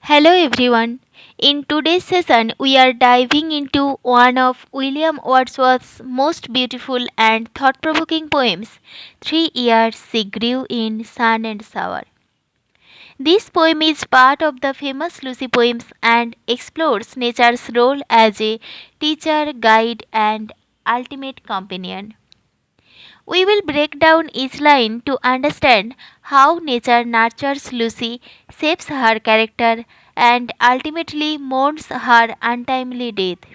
Hello everyone. In today's session, we are diving into one of William Wordsworth's most beautiful and thought provoking poems, 3 Years She Grew in Sun and Shower. This poem is part of the famous Lucy poems and explores nature's role as a teacher, guide, and ultimate companion. We will break down each line to understand how nature nurtures Lucy, shapes her character, and ultimately mourns her untimely death.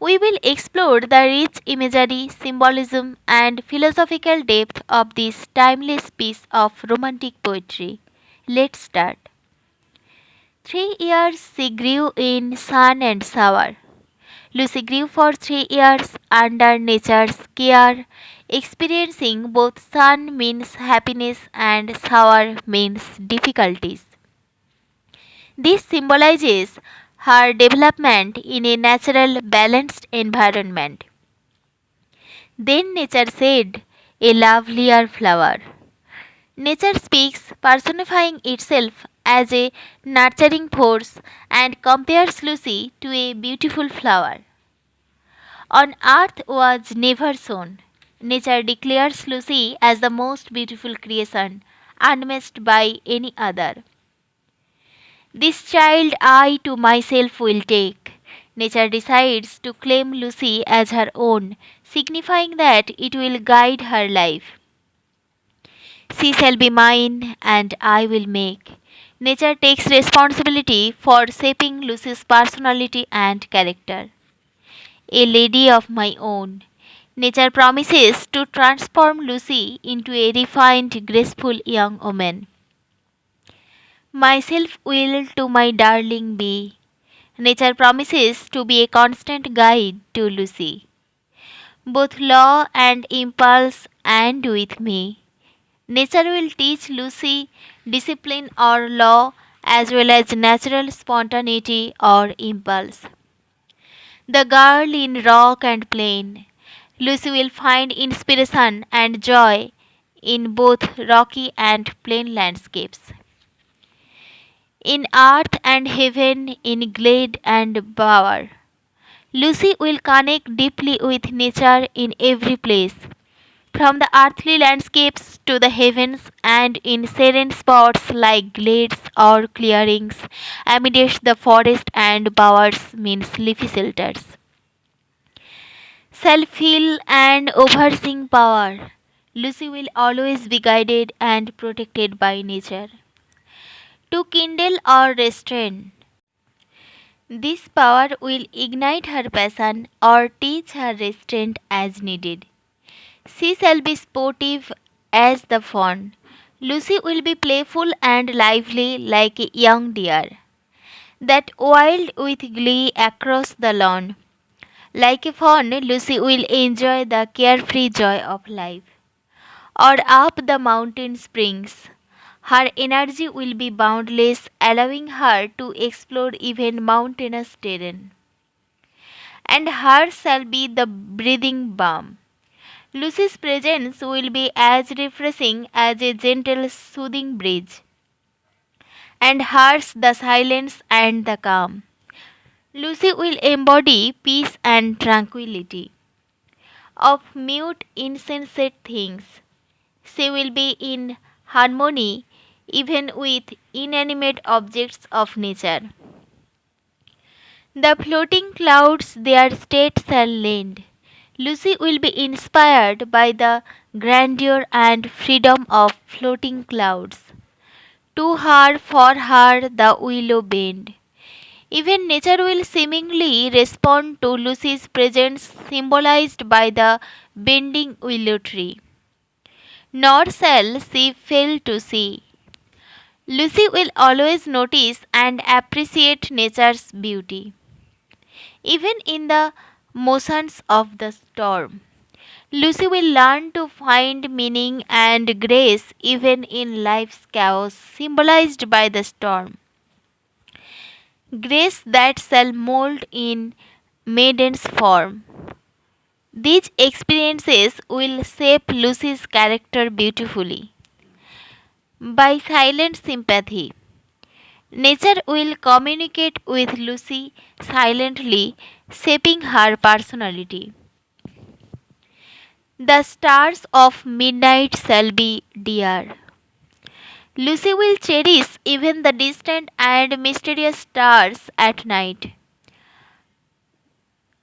We will explore the rich imagery, symbolism, and philosophical depth of this timeless piece of romantic poetry. Let's start. 3 years she grew in sun and shower. Lucy grew for 3 years under nature's care, experiencing both sun means happiness and shower means difficulties. This symbolizes her development in a natural, balanced environment. Then nature said, a lovelier flower. Nature speaks, personifying itself as a nurturing force and compares Lucy to a beautiful flower. On earth was never sown. Nature declares Lucy as the most beautiful creation, unmatched by any other. This child I to myself will take. Nature decides to claim Lucy as her own, signifying that it will guide her life. She shall be mine, and I will make. Nature takes responsibility for shaping Lucy's personality and character. A lady of my own. Nature promises to transform Lucy into a refined, graceful young woman. Myself will to my darling be. Nature promises to be a constant guide to Lucy, both law and impulse, and with me. Nature will teach Lucy discipline or law as well as natural spontaneity or impulse. The girl in rock and plain. Lucy will find inspiration and joy in both rocky and plain landscapes. In earth and heaven, in glade and bower. Lucy will connect deeply with nature in every place, from the earthly landscapes to the heavens and in serene spots like glades or clearings amidst the forest and bowers means leafy shelters. Self-heal and overseeing power. Lucy will always be guided and protected by nature. To kindle or restrain. This power will ignite her passion or teach her restraint as needed. She shall be sportive as the fawn. Lucy will be playful and lively like a young deer, that wild with glee across the lawn. Like a fawn, Lucy will enjoy the carefree joy of life. Or up the mountain springs. Her energy will be boundless, allowing her to explore even mountainous terrain. And hers shall be the breathing balm. Lucy's presence will be as refreshing as a gentle, soothing breeze, and hers the silence and the calm. Lucy will embody peace and tranquility. Of mute, insensate things, she will be in harmony even with inanimate objects of nature. The floating clouds their state shall lend. Lucy will be inspired by the grandeur and freedom of floating clouds. To her, for her, the willow bend. Even nature will seemingly respond to Lucy's presence, symbolized by the bending willow tree. Nor shall she fail to see. Lucy will always notice and appreciate nature's beauty, even in the motions of the storm. Lucy will learn to find meaning and grace even in life's chaos, symbolized by the storm. Grace that shall mold in maiden's form. These experiences will shape Lucy's character beautifully. By silent sympathy. Nature will communicate with Lucy silently, shaping her personality. The stars of midnight shall be dear. Lucy will cherish even the distant and mysterious stars at night.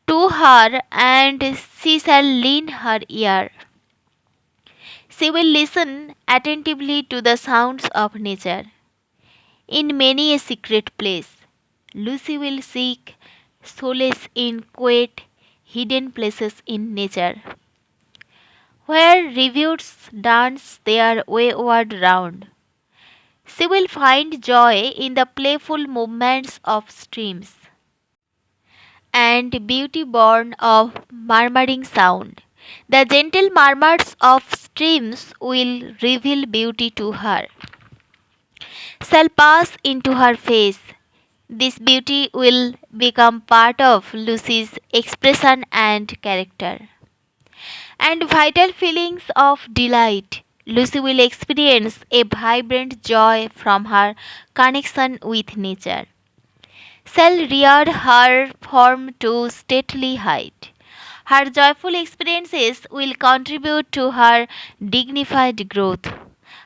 To her, and she shall lean her ear. She will listen attentively to the sounds of nature. In many a secret place, Lucy will seek solace in quiet, hidden places in nature, where rivers dance their wayward round. She will find joy in the playful movements of streams and beauty born of murmuring sound. The gentle murmurs of streams will reveal beauty to her, shall pass into her face. This beauty will become part of Lucy's expression and character. And vital feelings of delight. Lucy will experience a vibrant joy from her connection with nature. Shall rear her form to stately height. Her joyful experiences will contribute to her dignified growth,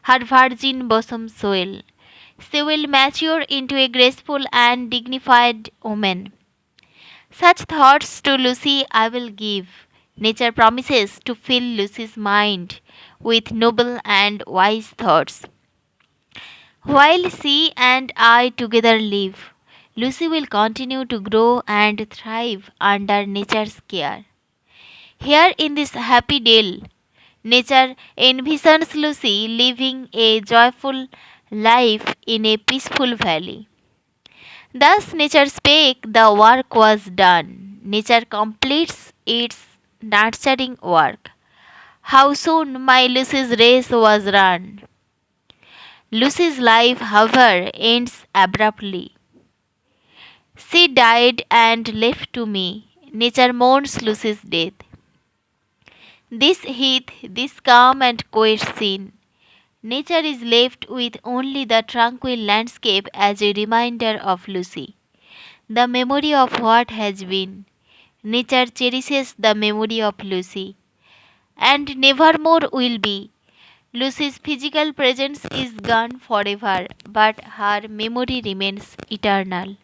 her virgin bosom soil. She will mature into a graceful and dignified woman. Such thoughts to Lucy I will give. Nature promises to fill Lucy's mind with noble and wise thoughts. While she and I together live, Lucy will continue to grow and thrive under nature's care. Here in this happy dale, nature envisions Lucy living a joyful life in a peaceful valley. Thus, nature spake, the work was done. Nature completes its nurturing work. How soon my Lucy's race was run. Lucy's life, however, ends abruptly. She died and left to me. Nature mourns Lucy's death. This heath, this calm and quiet scene. Nature is left with only the tranquil landscape as a reminder of Lucy, the memory of what has been. Nature cherishes the memory of Lucy, and nevermore will be. Lucy's physical presence is gone forever, but her memory remains eternal.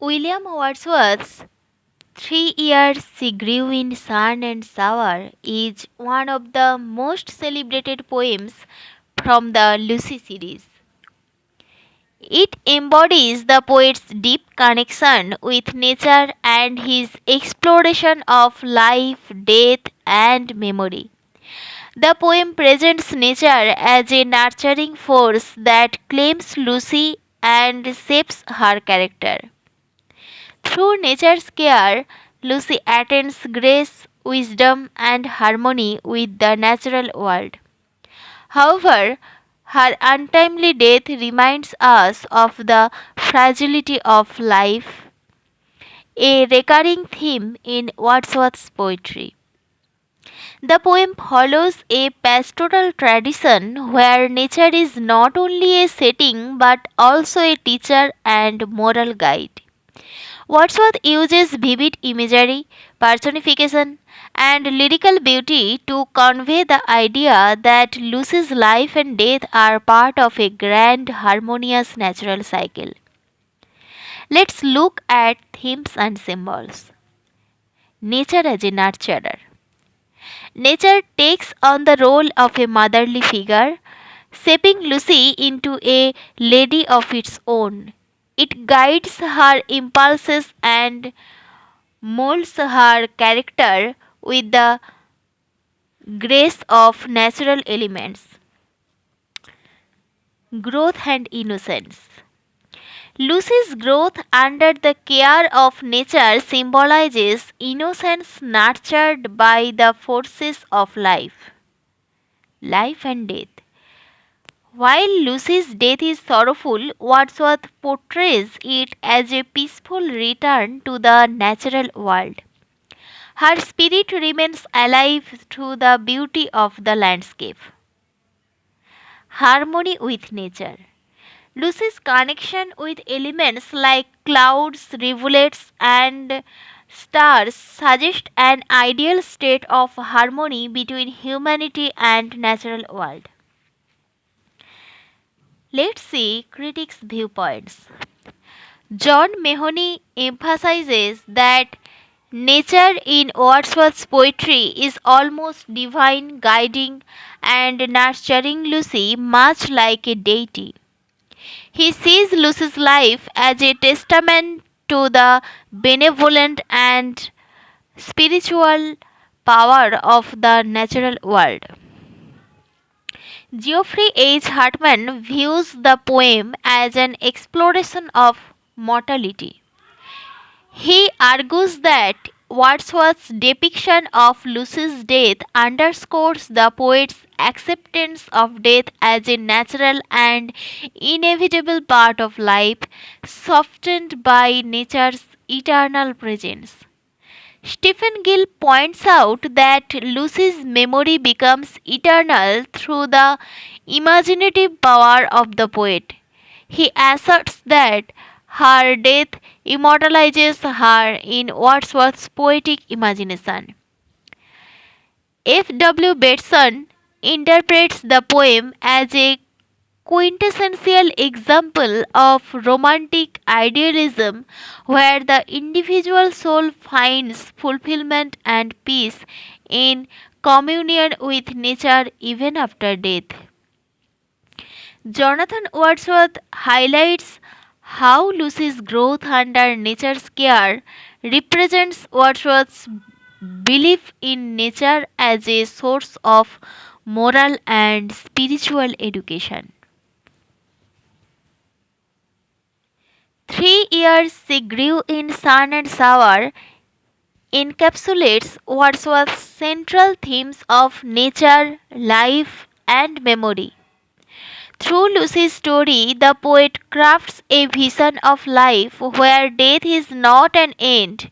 William Wordsworth's 3 years she grew in sun and shower is one of the most celebrated poems from the Lucy series. It embodies the poet's deep connection with nature and his exploration of life, death, and memory. The poem presents nature as a nurturing force that claims Lucy and shapes her character. Through nature's care, Lucy attains grace, wisdom, and harmony with the natural world. However, her untimely death reminds us of the fragility of life, a recurring theme in Wordsworth's poetry. The poem follows a pastoral tradition where nature is not only a setting but also a teacher and moral guide. Wordsworth uses vivid imagery, personification, and lyrical beauty to convey the idea that Lucy's life and death are part of a grand, harmonious natural cycle. Let's look at themes and symbols. Nature as a nurturer. Nature takes on the role of a motherly figure, shaping Lucy into a lady of its own. It guides her impulses and molds her character with the grace of natural elements. Growth and innocence. Lucy's growth under the care of nature symbolizes innocence nurtured by the forces of life and death. While Lucy's death is sorrowful, Wordsworth portrays it as a peaceful return to the natural world. Her spirit remains alive through the beauty of the landscape. harmony with nature. Lucy's connection with elements like clouds, rivulets, and stars suggest an ideal state of harmony between humanity and natural world. Let's see critics' viewpoints. John Mahoney emphasizes that nature in Wordsworth's poetry is almost divine, guiding and nurturing Lucy much like a deity. He sees Lucy's life as a testament to the benevolent and spiritual power of the natural world. Geoffrey H. Hartman views the poem as an exploration of mortality. He argues that Wordsworth's depiction of Lucy's death underscores the poet's acceptance of death as a natural and inevitable part of life, softened by nature's eternal presence. Stephen Gill points out that Lucy's memory becomes eternal through the imaginative power of the poet. He asserts that her death immortalizes her in Wordsworth's poetic imagination. F. W. Bateson interprets the poem as a quintessential example of romantic idealism where the individual soul finds fulfillment and peace in communion with nature even after death. Jonathan Wordsworth highlights how Lucy's growth under nature's care represents Wordsworth's belief in nature as a source of moral and spiritual education. 3 years she grew in sun and shower encapsulates Wordsworth's central themes of nature, life, and memory. Through Lucy's story, the poet crafts a vision of life where death is not an end,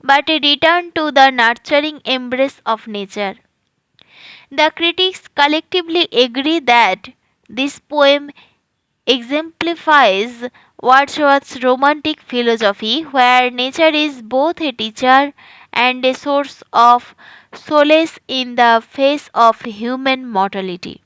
but a return to the nurturing embrace of nature. The critics collectively agree that this poem exemplifies Wordsworth's romantic philosophy, where nature is both a teacher and a source of solace in the face of human mortality.